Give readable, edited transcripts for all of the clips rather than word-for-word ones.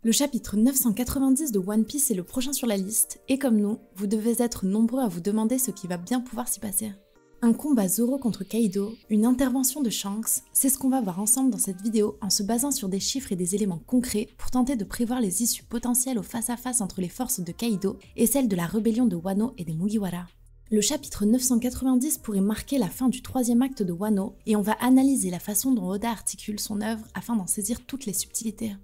Le chapitre 990 de One Piece est le prochain sur la liste, et comme nous, vous devez être nombreux à vous demander ce qui va bien pouvoir s'y passer. Un combat Zoro contre Kaido, une intervention de Shanks, c'est ce qu'on va voir ensemble dans cette vidéo en se basant sur des chiffres et des éléments concrets pour tenter de prévoir les issues potentielles au face-à-face entre les forces de Kaido et celles de la rébellion de Wano et des Mugiwara. Le chapitre 990 pourrait marquer la fin du 3e acte de Wano et on va analyser la façon dont Oda articule son œuvre afin d'en saisir toutes les subtilités.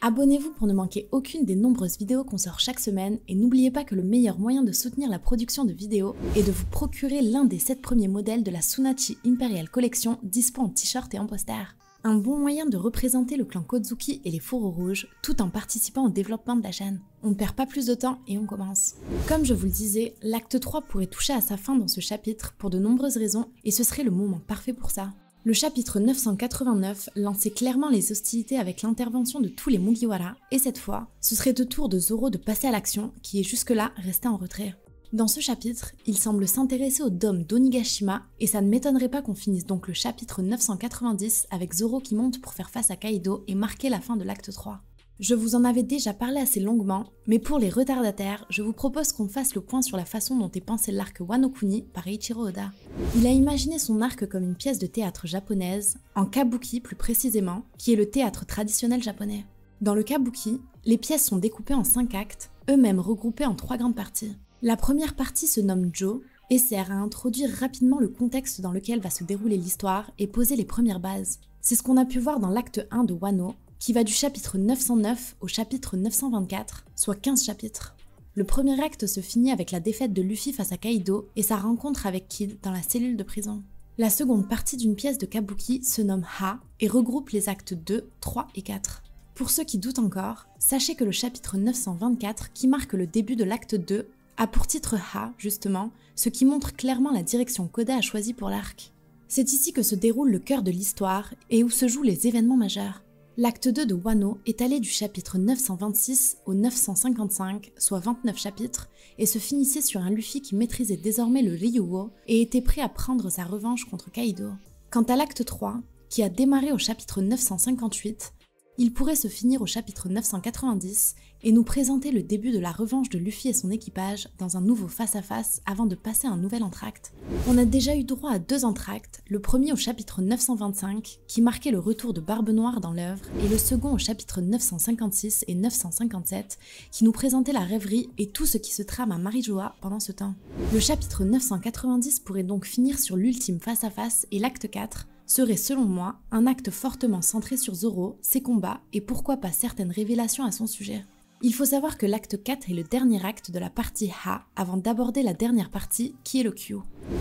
Abonnez-vous pour ne manquer aucune des nombreuses vidéos qu'on sort chaque semaine et n'oubliez pas que le meilleur moyen de soutenir la production de vidéos est de vous procurer l'un des 7 premiers modèles de la Tsunachi Imperial Collection dispo en t-shirt et en poster. Un bon moyen de représenter le clan Kozuki et les fourreaux rouges tout en participant au développement de la chaîne. On ne perd pas plus de temps et on commence. Comme je vous le disais, l'acte 3 pourrait toucher à sa fin dans ce chapitre pour de nombreuses raisons et ce serait le moment parfait pour ça. Le chapitre 989 lançait clairement les hostilités avec l'intervention de tous les Mugiwara, et cette fois, ce serait au tour de Zoro de passer à l'action, qui est jusque-là resté en retrait. Dans ce chapitre, il semble s'intéresser au dôme d'Onigashima, et ça ne m'étonnerait pas qu'on finisse donc le chapitre 990 avec Zoro qui monte pour faire face à Kaido et marquer la fin de l'acte 3. Je vous en avais déjà parlé assez longuement, mais pour les retardataires, je vous propose qu'on fasse le point sur la façon dont est pensé l'arc Wano Kuni par Eiichiro Oda. Il a imaginé son arc comme une pièce de théâtre japonaise, en kabuki plus précisément, qui est le théâtre traditionnel japonais. Dans le kabuki, les pièces sont découpées en 5 actes, eux-mêmes regroupés en 3 grandes parties. La première partie se nomme Jo et sert à introduire rapidement le contexte dans lequel va se dérouler l'histoire et poser les premières bases. C'est ce qu'on a pu voir dans l'acte 1 de Wano, qui va du chapitre 909 au chapitre 924, soit 15 chapitres. Le premier acte se finit avec la défaite de Luffy face à Kaido et sa rencontre avec Kid dans la cellule de prison. La seconde partie d'une pièce de kabuki se nomme Ha et regroupe les actes 2, 3 et 4. Pour ceux qui doutent encore, sachez que le chapitre 924, qui marque le début de l'acte 2, a pour titre Ha, justement, ce qui montre clairement la direction qu'Oda a choisie pour l'arc. C'est ici que se déroule le cœur de l'histoire et où se jouent les événements majeurs. L'acte 2 de Wano est allé du chapitre 926 au 955, soit 29 chapitres, et se finissait sur un Luffy qui maîtrisait désormais le Ryuo et était prêt à prendre sa revanche contre Kaido. Quant à l'acte 3, qui a démarré au chapitre 958, il pourrait se finir au chapitre 990 et nous présenter le début de la revanche de Luffy et son équipage dans un nouveau face-à-face avant de passer à un nouvel entracte. On a déjà eu droit à 2 entractes, le premier au chapitre 925 qui marquait le retour de Barbe Noire dans l'œuvre et le second au chapitre 956 et 957 qui nous présentait la rêverie et tout ce qui se trame à Marijoa pendant ce temps. Le chapitre 990 pourrait donc finir sur l'ultime face-à-face et l'acte 4 serait selon moi un acte fortement centré sur Zoro, ses combats et pourquoi pas certaines révélations à son sujet. Il faut savoir que l'acte 4 est le dernier acte de la partie Ha avant d'aborder la dernière partie qui est le Q.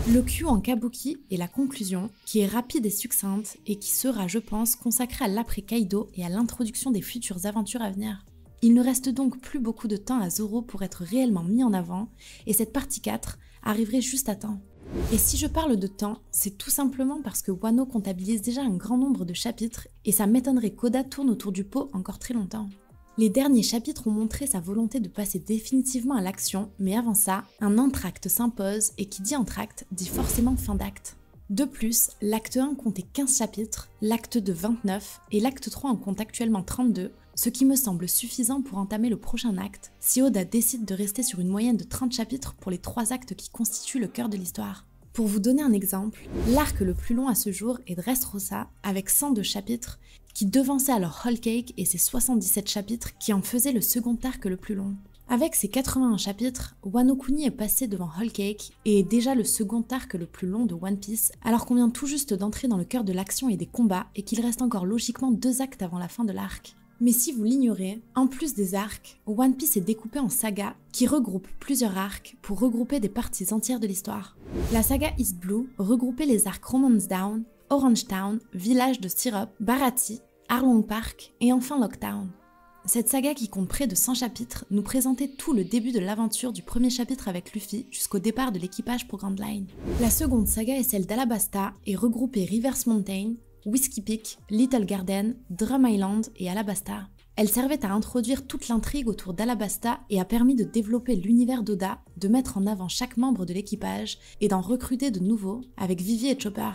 Le Q en kabuki est la conclusion qui est rapide et succincte et qui sera, je pense, consacrée à l'après Kaido et à l'introduction des futures aventures à venir. Il ne reste donc plus beaucoup de temps à Zoro pour être réellement mis en avant et cette partie 4 arriverait juste à temps. Et si je parle de temps, c'est tout simplement parce que Wano comptabilise déjà un grand nombre de chapitres et ça m'étonnerait qu'Oda tourne autour du pot encore très longtemps. Les derniers chapitres ont montré sa volonté de passer définitivement à l'action, mais avant ça, un entracte s'impose et qui dit entracte dit forcément fin d'acte. De plus, l'acte 1 comptait 15 chapitres, l'acte 2 29 et l'acte 3 en compte actuellement 32, ce qui me semble suffisant pour entamer le prochain acte, si Oda décide de rester sur une moyenne de 30 chapitres pour les 3 actes qui constituent le cœur de l'histoire. Pour vous donner un exemple, l'arc le plus long à ce jour est Dressrosa, avec 102 chapitres, qui devançait alors Whole Cake et ses 77 chapitres qui en faisaient le second arc le plus long. Avec ses 81 chapitres, Wano Kuni est passé devant Whole Cake et est déjà le second arc le plus long de One Piece, alors qu'on vient tout juste d'entrer dans le cœur de l'action et des combats et qu'il reste encore logiquement 2 actes avant la fin de l'arc. Mais si vous l'ignorez, en plus des arcs, One Piece est découpé en sagas qui regroupent plusieurs arcs pour regrouper des parties entières de l'histoire. La saga East Blue regroupait les arcs Romance Down, Orange Town, Village de Syrup, Baratie, Arlong Park et enfin Locktown. Cette saga qui compte près de 100 chapitres nous présentait tout le début de l'aventure du premier chapitre avec Luffy jusqu'au départ de l'équipage pour Grand Line. La seconde saga est celle d'Alabasta et regroupait Rivers Mountain, Whiskey Peak, Little Garden, Drum Island et Alabasta. Elle servait à introduire toute l'intrigue autour d'Alabasta et a permis de développer l'univers d'Oda, de mettre en avant chaque membre de l'équipage et d'en recruter de nouveaux avec Vivi et Chopper.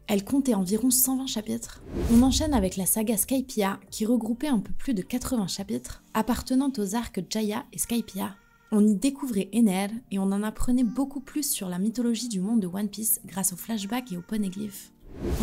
Elle comptait environ 120 chapitres. On enchaîne avec la saga Skypiea qui regroupait un peu plus de 80 chapitres appartenant aux arcs Jaya et Skypiea. On y découvrait Ener et on en apprenait beaucoup plus sur la mythologie du monde de One Piece grâce aux flashbacks et aux poneglyphes.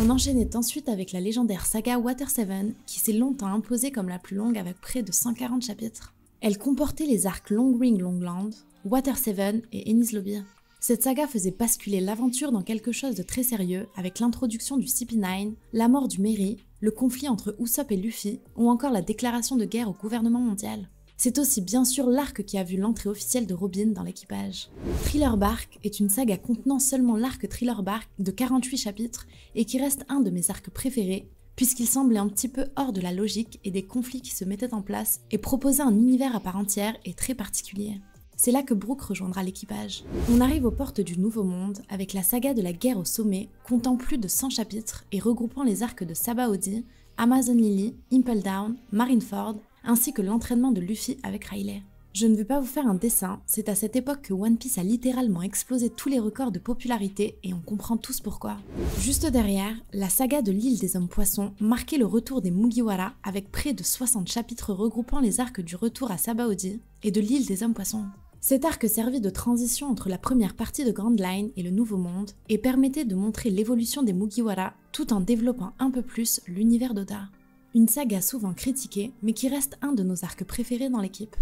On enchaînait ensuite avec la légendaire saga Water 7 qui s'est longtemps imposée comme la plus longue avec près de 140 chapitres. Elle comportait les arcs Long Ring Longland, Water 7 et Enies Lobby. Cette saga faisait basculer l'aventure dans quelque chose de très sérieux avec l'introduction du CP9, la mort du Merry, le conflit entre Usopp et Luffy ou encore la déclaration de guerre au gouvernement mondial. C'est aussi bien sûr l'arc qui a vu l'entrée officielle de Robin dans l'équipage. Thriller Bark est une saga contenant seulement l'arc Thriller Bark de 48 chapitres et qui reste un de mes arcs préférés puisqu'il semblait un petit peu hors de la logique et des conflits qui se mettaient en place et proposait un univers à part entière et très particulier. C'est là que Brook rejoindra l'équipage. On arrive aux portes du Nouveau Monde avec la saga de la guerre au sommet, comptant plus de 100 chapitres et regroupant les arcs de Sabaody, Amazon Lily, Impel Down, Marineford, ainsi que l'entraînement de Luffy avec Riley. Je ne vais pas vous faire un dessin, c'est à cette époque que One Piece a littéralement explosé tous les records de popularité et on comprend tous pourquoi. Juste derrière, la saga de l'île des hommes poissons marquait le retour des Mugiwara avec près de 60 chapitres regroupant les arcs du retour à Sabaody et de l'île des hommes poissons. Cet arc servit de transition entre la première partie de Grand Line et le Nouveau Monde et permettait de montrer l'évolution des Mugiwara tout en développant un peu plus l'univers d'Oda. Une saga souvent critiquée, mais qui reste un de nos arcs préférés dans l'équipe.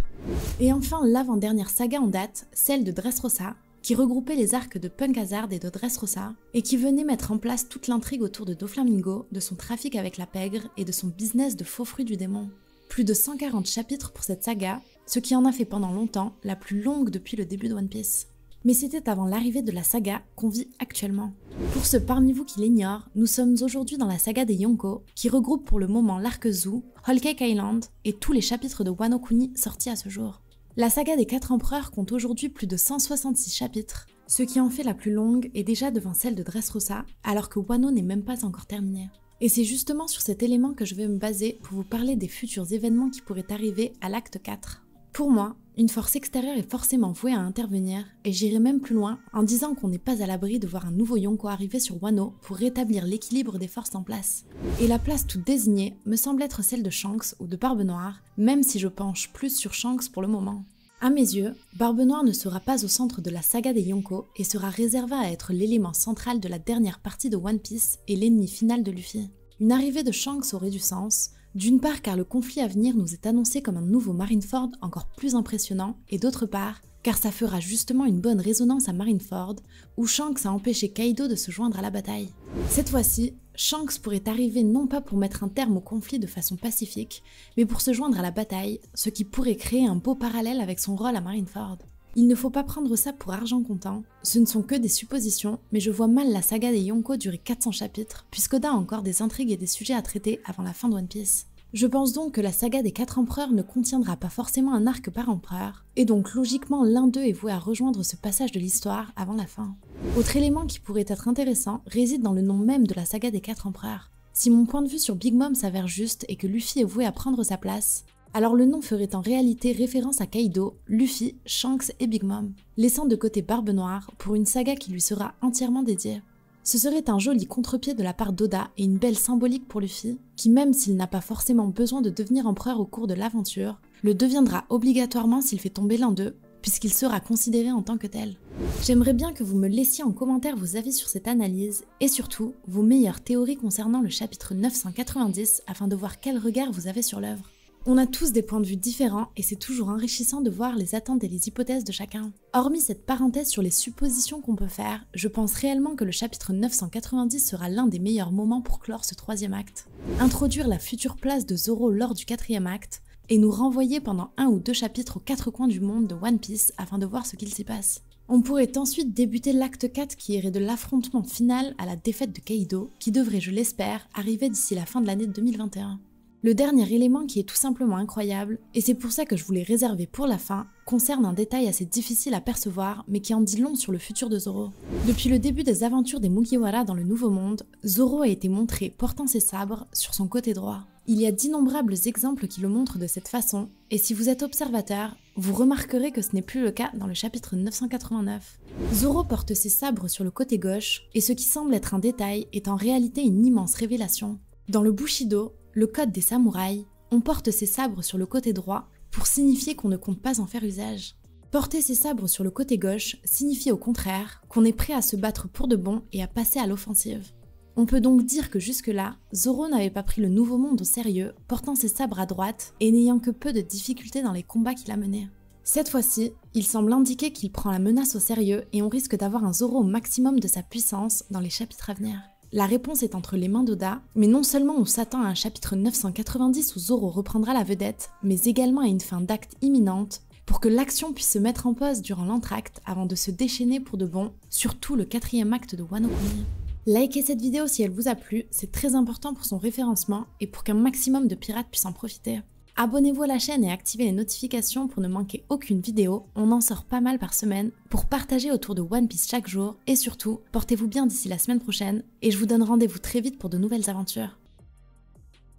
Et enfin, l'avant-dernière saga en date, celle de Dressrosa, qui regroupait les arcs de Punk Hazard et de Dressrosa, et qui venait mettre en place toute l'intrigue autour de Doflamingo, de son trafic avec la pègre et de son business de faux fruits du démon. Plus de 140 chapitres pour cette saga, ce qui en a fait pendant longtemps la plus longue depuis le début de One Piece. Mais c'était avant l'arrivée de la saga qu'on vit actuellement. Pour ceux parmi vous qui l'ignorent, nous sommes aujourd'hui dans la saga des Yonko, qui regroupe pour le moment l'arc Zoo, Whole Cake Island et tous les chapitres de Wano Kuni sortis à ce jour. La saga des 4 empereurs compte aujourd'hui plus de 166 chapitres, ce qui en fait la plus longue et déjà devant celle de Dressrosa, alors que Wano n'est même pas encore terminé. Et c'est justement sur cet élément que je vais me baser pour vous parler des futurs événements qui pourraient arriver à l'acte 4. Pour moi, une force extérieure est forcément vouée à intervenir, et j'irai même plus loin en disant qu'on n'est pas à l'abri de voir un nouveau Yonko arriver sur Wano pour rétablir l'équilibre des forces en place. Et la place toute désignée me semble être celle de Shanks ou de Barbe Noire, même si je penche plus sur Shanks pour le moment. À mes yeux, Barbe Noire ne sera pas au centre de la saga des Yonko et sera réservée à être l'élément central de la dernière partie de One Piece et l'ennemi final de Luffy. Une arrivée de Shanks aurait du sens, d'une part car le conflit à venir nous est annoncé comme un nouveau Marineford encore plus impressionnant, et d'autre part car ça fera justement une bonne résonance à Marineford, où Shanks a empêché Kaido de se joindre à la bataille. Cette fois-ci, Shanks pourrait arriver non pas pour mettre un terme au conflit de façon pacifique, mais pour se joindre à la bataille, ce qui pourrait créer un beau parallèle avec son rôle à Marineford. Il ne faut pas prendre ça pour argent comptant, ce ne sont que des suppositions, mais je vois mal la saga des Yonko durer 400 chapitres, puisqu'Oda a encore des intrigues et des sujets à traiter avant la fin de One Piece. Je pense donc que la saga des 4 empereurs ne contiendra pas forcément un arc par empereur, et donc logiquement l'un d'eux est voué à rejoindre ce passage de l'histoire avant la fin. Autre élément qui pourrait être intéressant réside dans le nom même de la saga des 4 empereurs. Si mon point de vue sur Big Mom s'avère juste et que Luffy est voué à prendre sa place, alors le nom ferait en réalité référence à Kaido, Luffy, Shanks et Big Mom, laissant de côté Barbe Noire pour une saga qui lui sera entièrement dédiée. Ce serait un joli contre-pied de la part d'Oda et une belle symbolique pour Luffy, qui même s'il n'a pas forcément besoin de devenir empereur au cours de l'aventure, le deviendra obligatoirement s'il fait tomber l'un d'eux, puisqu'il sera considéré en tant que tel. J'aimerais bien que vous me laissiez en commentaire vos avis sur cette analyse, et surtout, vos meilleures théories concernant le chapitre 990 afin de voir quel regard vous avez sur l'œuvre. On a tous des points de vue différents et c'est toujours enrichissant de voir les attentes et les hypothèses de chacun. Hormis cette parenthèse sur les suppositions qu'on peut faire, je pense réellement que le chapitre 990 sera l'un des meilleurs moments pour clore ce 3e acte. Introduire la future place de Zoro lors du 4e acte et nous renvoyer pendant 1 ou 2 chapitres aux 4 coins du monde de One Piece afin de voir ce qu'il s'y passe. On pourrait ensuite débuter l'acte 4 qui irait de l'affrontement final à la défaite de Kaido, qui devrait, je l'espère, arriver d'ici la fin de l'année 2021. Le dernier élément qui est tout simplement incroyable, et c'est pour ça que je voulais réserver pour la fin, concerne un détail assez difficile à percevoir, mais qui en dit long sur le futur de Zoro. Depuis le début des aventures des Mugiwara dans le Nouveau Monde, Zoro a été montré portant ses sabres sur son côté droit. Il y a d'innombrables exemples qui le montrent de cette façon, et si vous êtes observateur, vous remarquerez que ce n'est plus le cas dans le chapitre 989. Zoro porte ses sabres sur le côté gauche, et ce qui semble être un détail est en réalité une immense révélation. Dans le Bushido, le code des samouraïs, on porte ses sabres sur le côté droit pour signifier qu'on ne compte pas en faire usage. Porter ses sabres sur le côté gauche signifie au contraire qu'on est prêt à se battre pour de bon et à passer à l'offensive. On peut donc dire que jusque-là, Zoro n'avait pas pris le nouveau monde au sérieux, portant ses sabres à droite et n'ayant que peu de difficultés dans les combats qu'il a menés. Cette fois-ci, il semble indiquer qu'il prend la menace au sérieux et on risque d'avoir un Zoro au maximum de sa puissance dans les chapitres à venir. La réponse est entre les mains d'Oda, mais non seulement on s'attend à un chapitre 990 où Zoro reprendra la vedette, mais également à une fin d'acte imminente pour que l'action puisse se mettre en pause durant l'entracte avant de se déchaîner pour de bon, surtout le 4e acte de Wano Kuni. Likez cette vidéo si elle vous a plu, c'est très important pour son référencement et pour qu'un maximum de pirates puissent en profiter. Abonnez-vous à la chaîne et activez les notifications pour ne manquer aucune vidéo, on en sort pas mal par semaine, pour partager autour de One Piece chaque jour, et surtout, portez-vous bien d'ici la semaine prochaine, et je vous donne rendez-vous très vite pour de nouvelles aventures.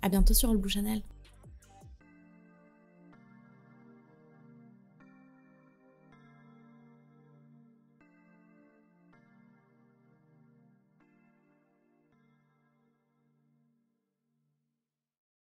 A bientôt sur All Blue Channel.